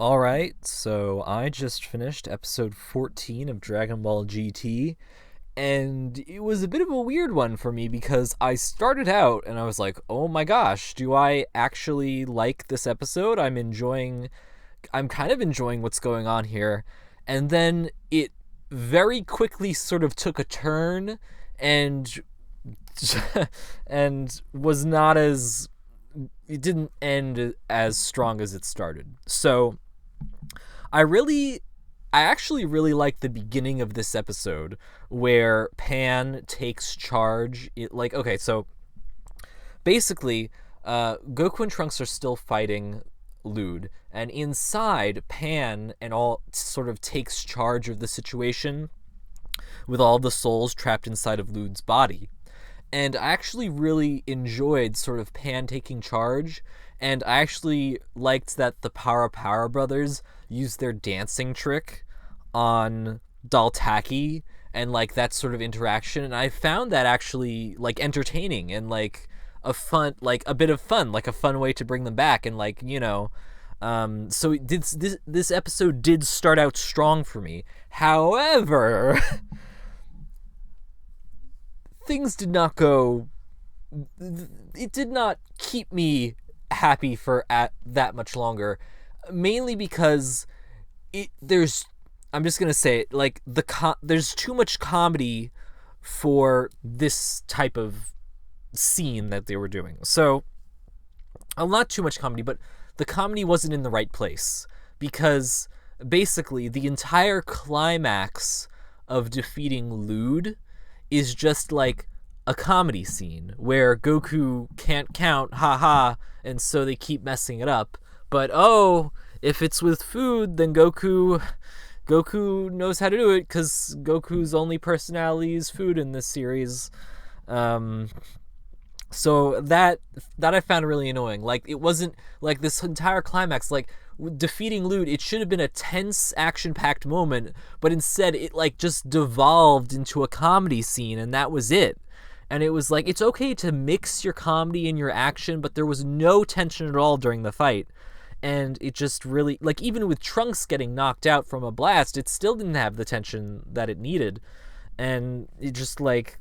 Alright, so I just finished episode 14 of Dragon Ball GT, and it was a bit of a weird one for me because I started out and I was like, oh my gosh, do I actually like this episode? I'm kind of enjoying what's going on here. And then it very quickly sort of took a turn and and was not as it didn't end as strong as it started. So I really I actually really like the beginning of this episode where Pan takes charge. So basically, Goku and Trunks are still fighting Lude, and inside, Pan and all sort of takes charge of the situation with all the souls trapped inside of Lude's body. And I actually really enjoyed sort of Pan taking charge, and I actually liked that the Para brothers used their dancing trick on Daltaki and like that sort of interaction, and I found that actually like entertaining and like a bit of fun, like a fun way to bring them back, and so this episode did start out strong for me. However, things did not go. It did not keep me happy for that much longer, mainly because there's. I'm just gonna say it, like there's too much comedy for this type of scene that they were doing. So, not too much comedy, but the comedy wasn't in the right place because basically the entire climax of defeating Lude is just like a comedy scene where Goku can't count, haha, and so they keep messing it up. But if it's with food, then Goku knows how to do it because Goku's only personality is food in this series. So that I found really annoying. Like, it wasn't like this entire climax, like defeating Lude, it should have been a tense, action-packed moment, but instead it like just devolved into a comedy scene, and that was it. And it was like, it's okay to mix your comedy and your action, but there was no tension at all during the fight. And it just really, like, even with Trunks getting knocked out from a blast, it still didn't have the tension that it needed. And it just like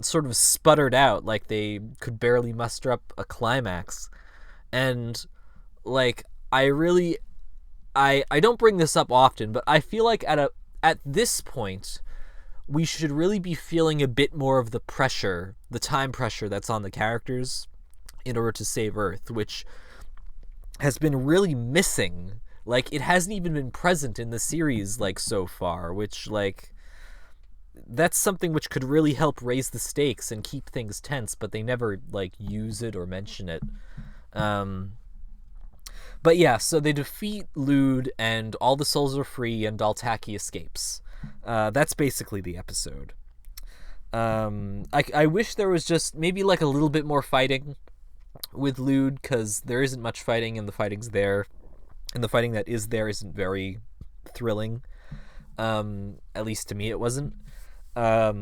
sort of sputtered out, like they could barely muster up a climax. And like I don't bring this up often, but I feel like at this point we should really be feeling a bit more of the pressure, the time pressure that's on the characters in order to save Earth, which has been really missing. Like, it hasn't even been present in the series, like, so far, which, like, that's something which could really help raise the stakes and keep things tense, but they never, like, use it or mention it. But yeah, so they defeat Lude, and all the souls are free, and Daltaki escapes. That's basically the episode. I wish there was just maybe, like, a little bit more fighting with Lude, because there isn't much fighting, and the fighting's there, and the fighting that is there isn't very thrilling. At least to me it wasn't. I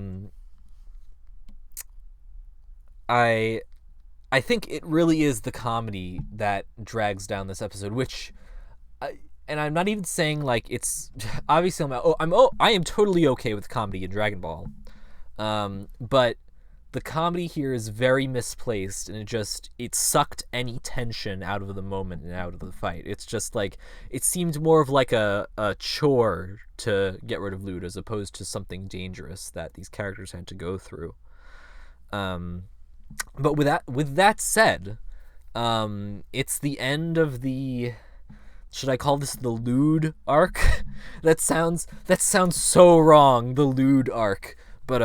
think it really is the comedy that drags down this episode, which and I'm not even saying like it's obviously I am totally okay with comedy in Dragon Ball. But the comedy here is very misplaced, and it sucked any tension out of the moment and out of the fight. It's just like, it seemed more of like a chore to get rid of Lude as opposed to something dangerous that these characters had to go through. But with that said, it's the end of the, should I call this the Lude arc? that sounds so wrong, the Lude arc. But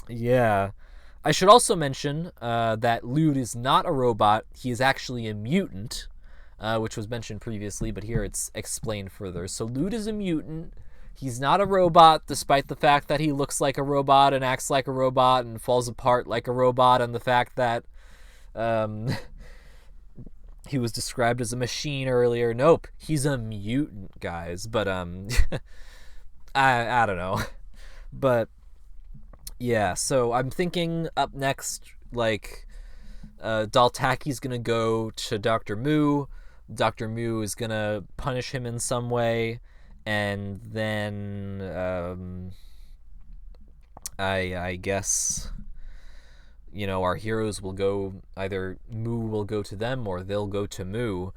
yeah. I should also mention that Lude is not a robot. He is actually a mutant, which was mentioned previously, but here it's explained further. So Lude is a mutant. He's not a robot, despite the fact that he looks like a robot and acts like a robot and falls apart like a robot, and the fact that he was described as a machine earlier. Nope, he's a mutant, guys. But I don't know. But yeah, so I'm thinking up next, like, Daltaki's gonna go to Dr. Mu. Dr. Mu is gonna punish him in some way, and then I guess, our heroes will go, either Mu will go to them or they'll go to Mu.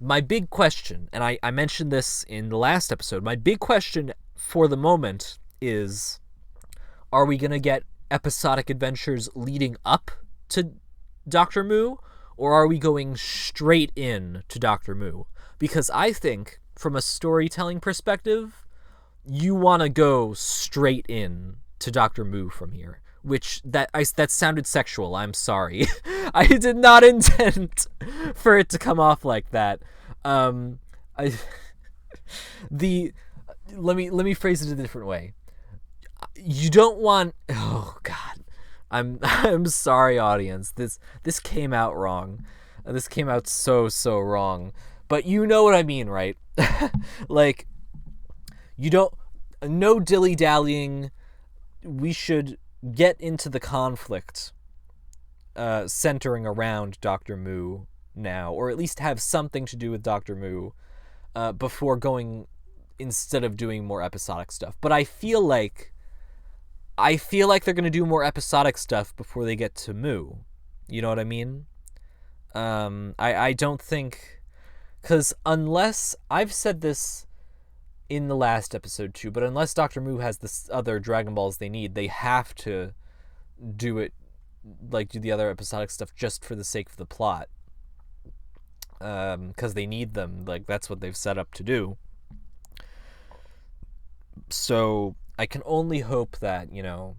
My big question, and I mentioned this in the last episode, my big question for the moment is, are we going to get episodic adventures leading up to Dr. Mu, or are we going straight in to Dr. Mu? Because I think, from a storytelling perspective, you want to go straight in to Dr. Mu from here. That sounded sexual. I'm sorry. I did not intend for it to come off like that. Let me phrase it a different way. You don't want. Oh God, I'm sorry, audience. This came out wrong. This came out so wrong. But you know what I mean, right? Like, you don't. No dilly dallying. We should get into the conflict centering around Dr. Mu now, or at least have something to do with Dr. Mu before going, instead of doing more episodic stuff. But I feel like they're going to do more episodic stuff before they get to Mu. You know what I mean? I don't think, because unless, I've said this in the last episode too, but unless Dr. Mu has the other Dragon Balls they need, they have to do it, like do the other episodic stuff just for the sake of the plot, because they need them. Like, that's what they've set up to do. So I can only hope that, the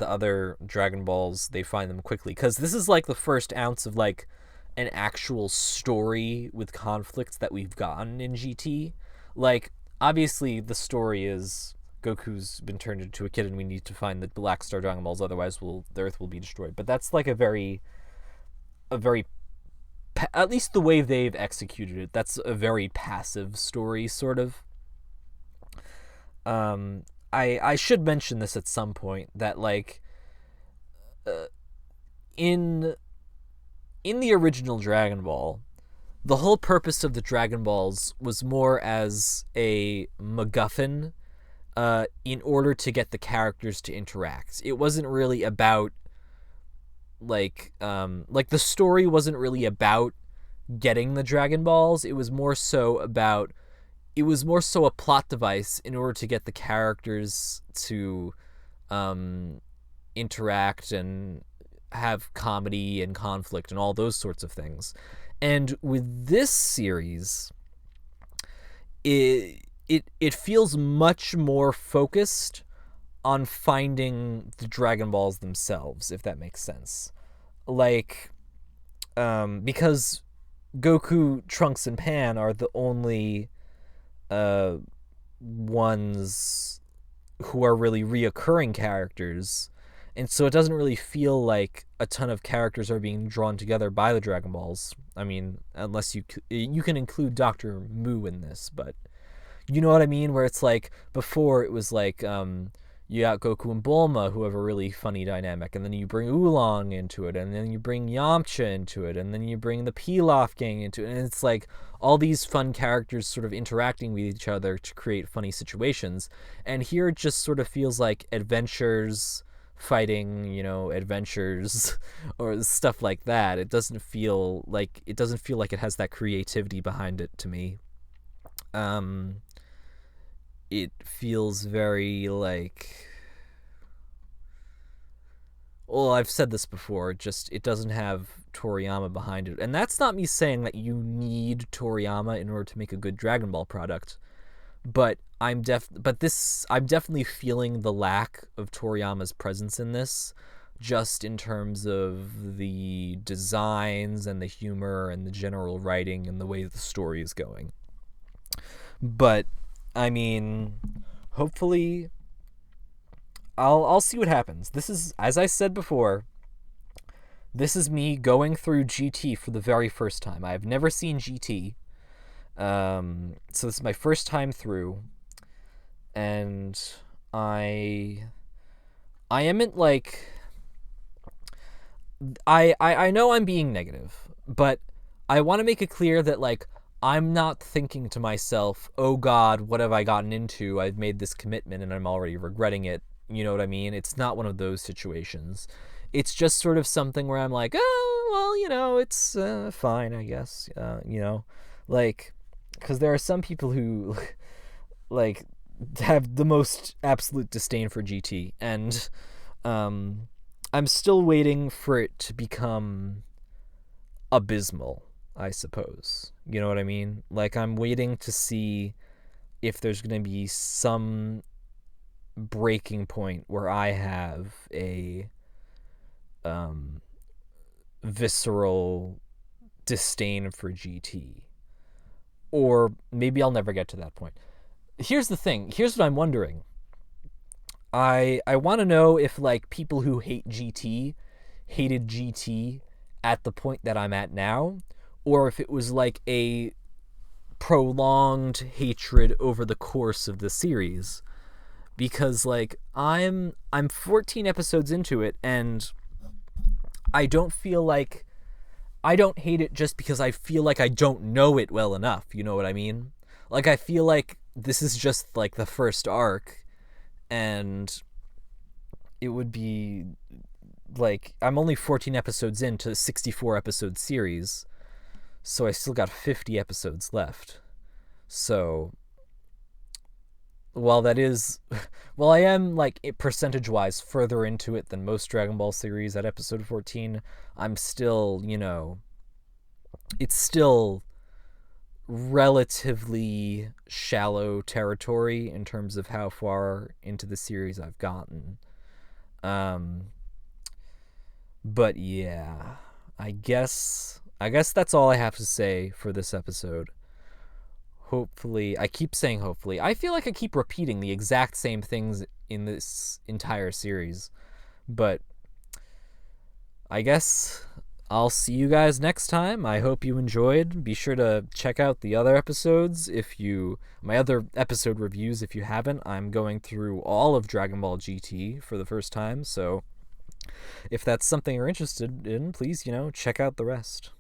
other Dragon Balls, they find them quickly, because this is like the first ounce of like an actual story with conflicts that we've gotten in GT. Like, obviously the story is Goku's been turned into a kid and we need to find the Black Star Dragon Balls, otherwise the Earth will be destroyed. But that's like a very, at least the way they've executed it, that's a very passive story, sort of. I should mention this at some point, that like, in the original Dragon Ball, the whole purpose of the Dragon Balls was more as a MacGuffin in order to get the characters to interact. It wasn't really about, like the story wasn't really about getting the Dragon Balls. It was more so a plot device in order to get the characters to interact and have comedy and conflict and all those sorts of things. And with this series, it feels much more focused on finding the Dragon Balls themselves, if that makes sense. Like, because Goku, Trunks, and Pan are the only ones who are really reoccurring characters, and so it doesn't really feel like a ton of characters are being drawn together by the Dragon Balls. I mean, unless you can include Dr. Mu in this, but you know what I mean? Where it's like, before it was like, you got Goku and Bulma, who have a really funny dynamic, and then you bring Oolong into it, and then you bring Yamcha into it, and then you bring the Pilaf gang into it, and it's like all these fun characters sort of interacting with each other to create funny situations. And here it just sort of feels like adventures fighting, adventures or stuff like that. It doesn't feel like it has that creativity behind it to me. It feels very like, well, I've said this before, it doesn't have Toriyama behind it. And that's not me saying that you need Toriyama in order to make a good Dragon Ball product. But I'm definitely feeling the lack of Toriyama's presence in this, just in terms of the designs and the humor and the general writing and the way the story is going. But I mean, hopefully I'll see what happens. This is, as I said before, this is me going through GT for the very first time. I've never seen GT. So this is my first time through, and I am in, like, I know I'm being negative, but I want to make it clear that, like, I'm not thinking to myself, oh God, what have I gotten into? I've made this commitment and I'm already regretting it. You know what I mean? It's not one of those situations. It's just sort of something where I'm like, oh, well, it's fine, I guess. Like, because there are some people who, like, have the most absolute disdain for GT, and I'm still waiting for it to become abysmal, I suppose. You know what I mean? Like, I'm waiting to see if there's going to be some breaking point where I have a visceral disdain for GT. Or maybe I'll never get to that point. Here's the thing. Here's what I'm wondering. I want to know if, like, people who hate GT hated GT at the point that I'm at now, or if it was like a prolonged hatred over the course of the series. Because, like, I'm 14 episodes into it, and I don't feel like I don't hate it just because I feel like I don't know it well enough. You know what I mean? Like, I feel like this is just, like, the first arc, and it would be, like, I'm only 14 episodes into a 64 episode series, so I still got 50 episodes left. So, while I am, like, percentage-wise further into it than most Dragon Ball series at episode 14, I'm still, it's still relatively shallow territory in terms of how far into the series I've gotten. But yeah, I guess that's all I have to say for this episode. Hopefully, I keep saying hopefully. I feel like I keep repeating the exact same things in this entire series. But I guess I'll see you guys next time. I hope you enjoyed. Be sure to check out the other episodes my other episode reviews if you haven't. I'm going through all of Dragon Ball GT for the first time, so if that's something you're interested in, please, check out the rest.